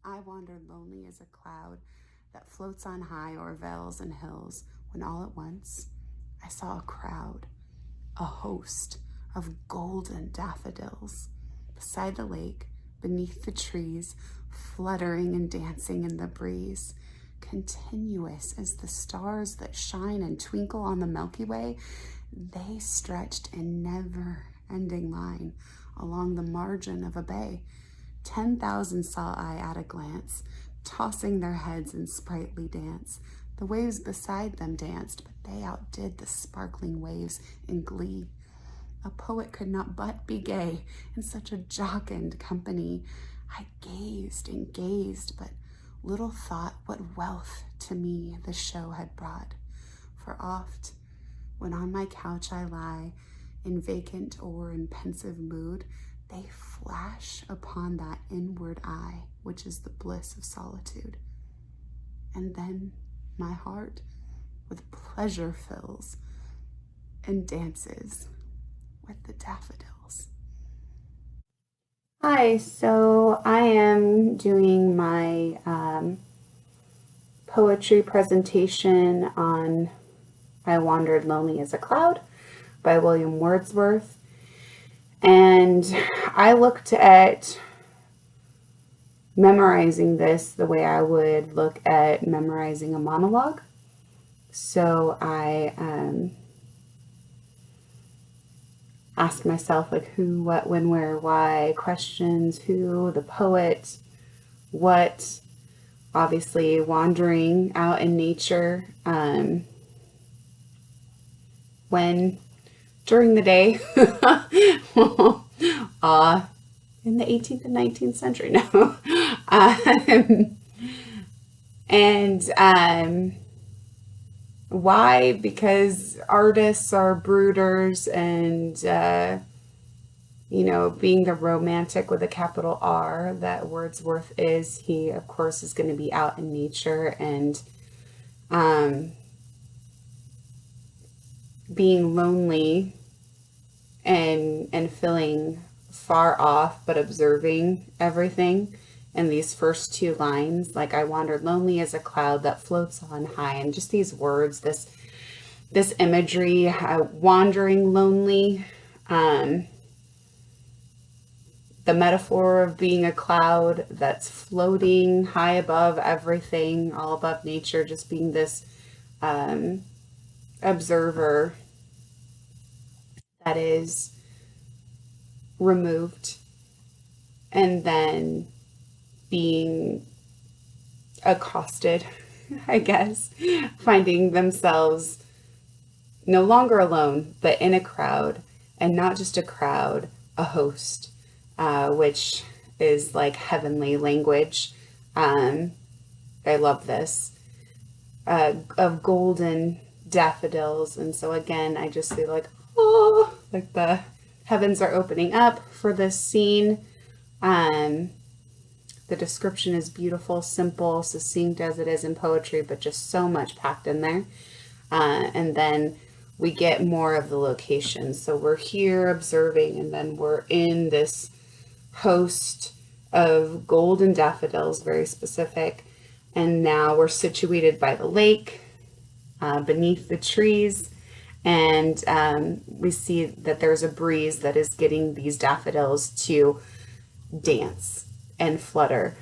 I wandered lonely as a cloud that floats on high o'er vales and hills, when all at once I saw a crowd, a host of golden daffodils, beside the lake, beneath the trees, fluttering and dancing in the breeze, continuous as the stars that shine and twinkle on the Milky Way. They stretched in never-ending line along the margin of a bay. 10,000 saw I at a glance, tossing their heads in sprightly dance. The waves beside them danced, but they outdid the sparkling waves in glee. A poet could not but be gay in such a jocund company. I gazed and gazed, but little thought what wealth to me the show had brought. For oft, when on my couch I lie, in vacant or in pensive mood, they flash upon that inward eye, which is the bliss of solitude. And then my heart with pleasure fills and dances with the daffodils. Hi, so I am doing my poetry presentation on I Wandered Lonely as a Cloud by William Wordsworth. And I looked at memorizing this the way I would look at memorizing a monologue. So I asked myself, like, who, what, when, where, why, questions, who, the poet, what, obviously wandering out in nature, when, during the day, in the 18th and 19th century, no, and why? Because artists are brooders, and being the romantic with a capital R that Wordsworth is, he of course is going to be out in nature and being lonely and feeling far off, but observing everything. And these first two lines, like, I wandered lonely as a cloud that floats on high, and just these words, this imagery, wandering lonely, the metaphor of being a cloud that's floating high above everything, all above nature, just being this observer that is removed, and then being accosted, I guess, finding themselves no longer alone, but in a crowd, and not just a crowd, a host, which is like heavenly language. I love this, of golden daffodils. And so again, I just feel like, oh, like the heavens are opening up for this scene. The description is beautiful, simple, succinct as it is in poetry, but just so much packed in there. And then we get more of the location. So we're here observing, and then we're in this host of golden daffodils, very specific. And now we're situated by the lake, beneath the trees. And we see that there's a breeze that is getting these daffodils to dance and flutter,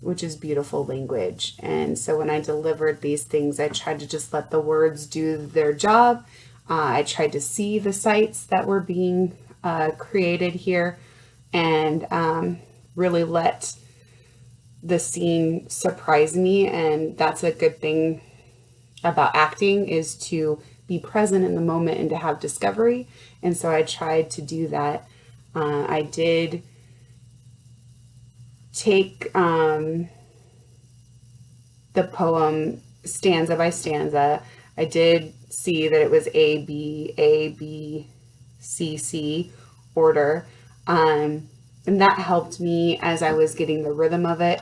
which is beautiful language. And so when I delivered these things, I tried to just let the words do their job. I tried to see the sights that were being created here, and really let the scene surprise me. And that's a good thing about acting, is to be present in the moment and to have discovery. And so I tried to do that. I did take the poem stanza by stanza. I did see that it was A, B, C, C order. And that helped me as I was getting the rhythm of it.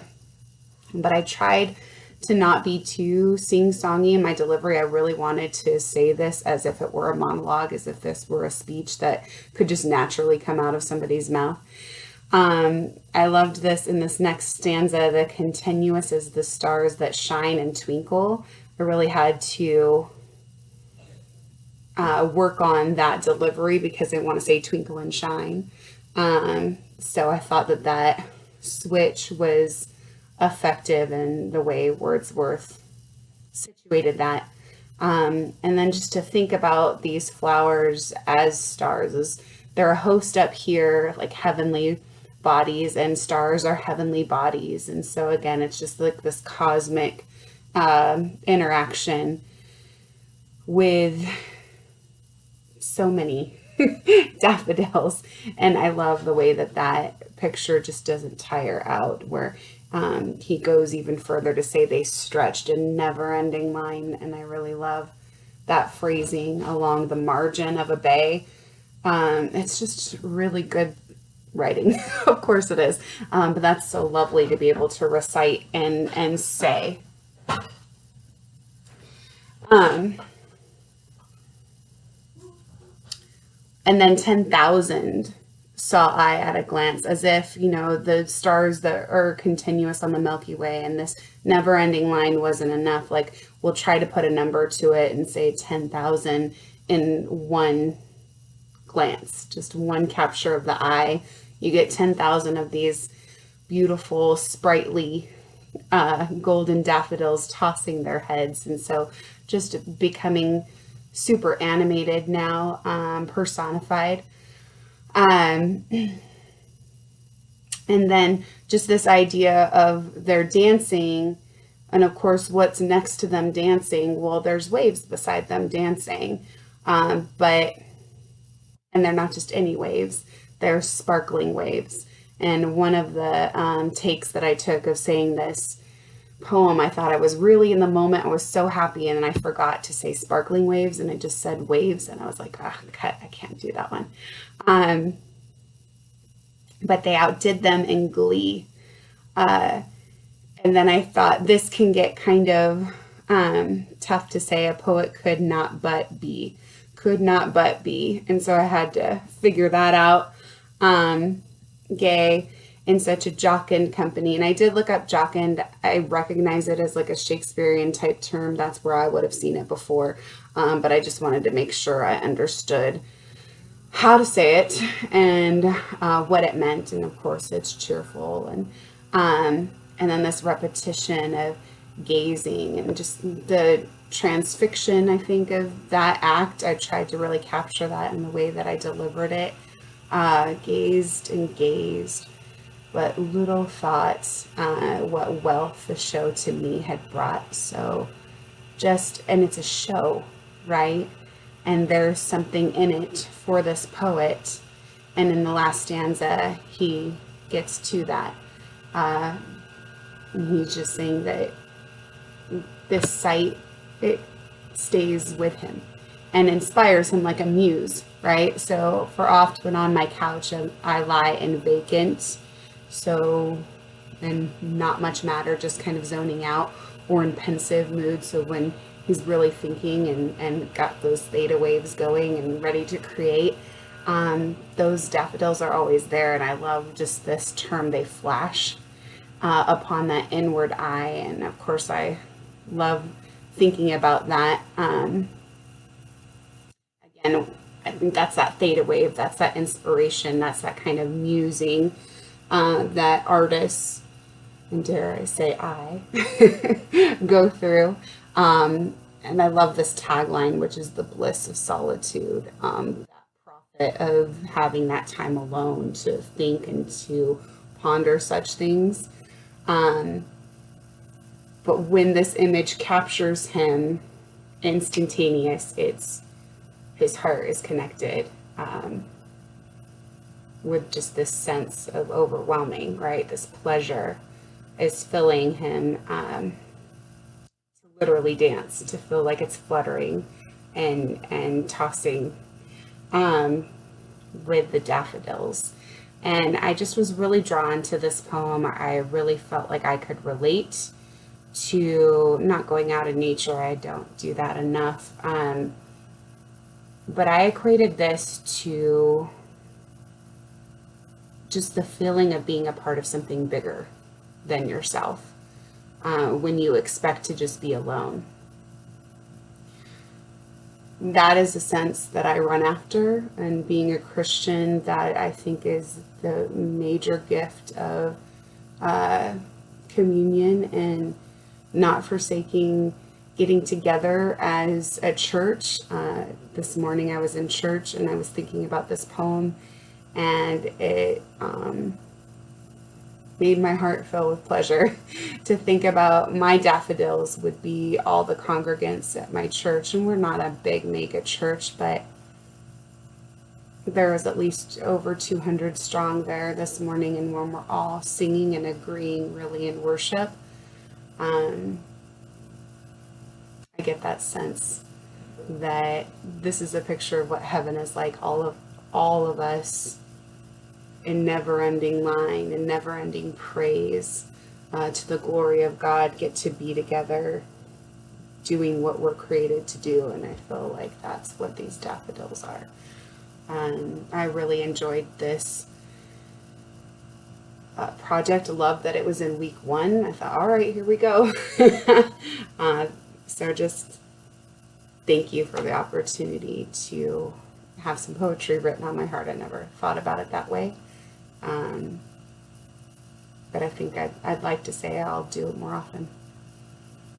But I tried to not be too sing-songy in my delivery. I really wanted to say this as if it were a monologue, as if this were a speech that could just naturally come out of somebody's mouth. I loved this in this next stanza, the continuous is the stars that shine and twinkle. I really had to work on that delivery because I want to say twinkle and shine. So I thought that that switch was effective in the way Wordsworth situated that. And then just to think about these flowers as stars, is they're a host up here, like heavenly bodies, and stars are heavenly bodies. And so again, it's just like this cosmic interaction with so many daffodils. And I love the way that that picture just doesn't tire out, where he goes even further to say they stretched a never-ending line. And I really love that phrasing along the margin of a bay. It's just really good writing. Of course it is. But that's so lovely to be able to recite and say. And then 10,000 saw I at a glance, as if, you know, the stars that are continuous on the Milky Way and this never ending line wasn't enough. Like, we'll try to put a number to it and say 10,000 in one glance, just one capture of the eye. You get 10,000 of these beautiful, sprightly, golden daffodils tossing their heads. And so just becoming super animated now, personified. And then just this idea of their dancing, and of course what's next to them dancing, well, there's waves beside them dancing, but and they're not just any waves, they're sparkling waves. And one of the takes that I took of saying this poem, I thought I was really in the moment. I was so happy, and then I forgot to say sparkling waves, and it just said waves, and I was like, oh, I can't do that one. But they outdid them in glee. And then I thought this can get kind of tough to say. A poet could not but be. And so I had to figure that out. Gay in such a jocund company. And I did look up jocund. I recognize it as like a Shakespearean type term. That's where I would have seen it before. But I just wanted to make sure I understood how to say it and what it meant. And of course it's cheerful. And then this repetition of gazing and just the transfixion, I think, of that act. I tried to really capture that in the way that I delivered it. Gazed and gazed, but little thought what wealth the show to me had brought. So and it's a show, right? And there's something in it for this poet. And in the last stanza, he gets to that. And he's just saying that this sight, it stays with him and inspires him like a muse, right? So for oft when on my couch I lie in vacant, so and not much matter, just kind of zoning out, or in pensive mood. So when he's really thinking and got those theta waves going and ready to create, those daffodils are always there. And I love just this term, they flash upon that inward eye. And of course I love thinking about that. Again, I think that's that theta wave, that's that inspiration, that's that kind of musing that artists, and dare I say I, go through. And I love this tagline, which is the bliss of solitude, that profit of having that time alone to think and to ponder such things. But when this image captures him, instantaneous, his heart is connected with just this sense of overwhelming, right? This pleasure is filling him to literally dance, to feel like it's fluttering and tossing with the daffodils. And I just was really drawn to this poem. I really felt like I could relate to not going out in nature. I don't do that enough. But I equated this to just the feeling of being a part of something bigger than yourself when you expect to just be alone. That is a sense that I run after, and being a Christian, that I think is the major gift of communion, and not forsaking getting together as a church. This morning I was in church and I was thinking about this poem, and it made my heart fill with pleasure to think about my daffodils would be all the congregants at my church. And we're not a big mega church, but there was at least over 200 strong there this morning, and when we're all singing and agreeing really in worship, I get that sense that this is a picture of what heaven is like. All of us in never-ending line and never-ending praise to the glory of God, get to be together doing what we're created to do. And I feel like that's what these daffodils are. I really enjoyed this project. Love that it was in week 1. I thought, all right, here we go. So just thank you for the opportunity to have some poetry written on my heart. I never thought about it that way. But I think I'd like to say I'll do it more often.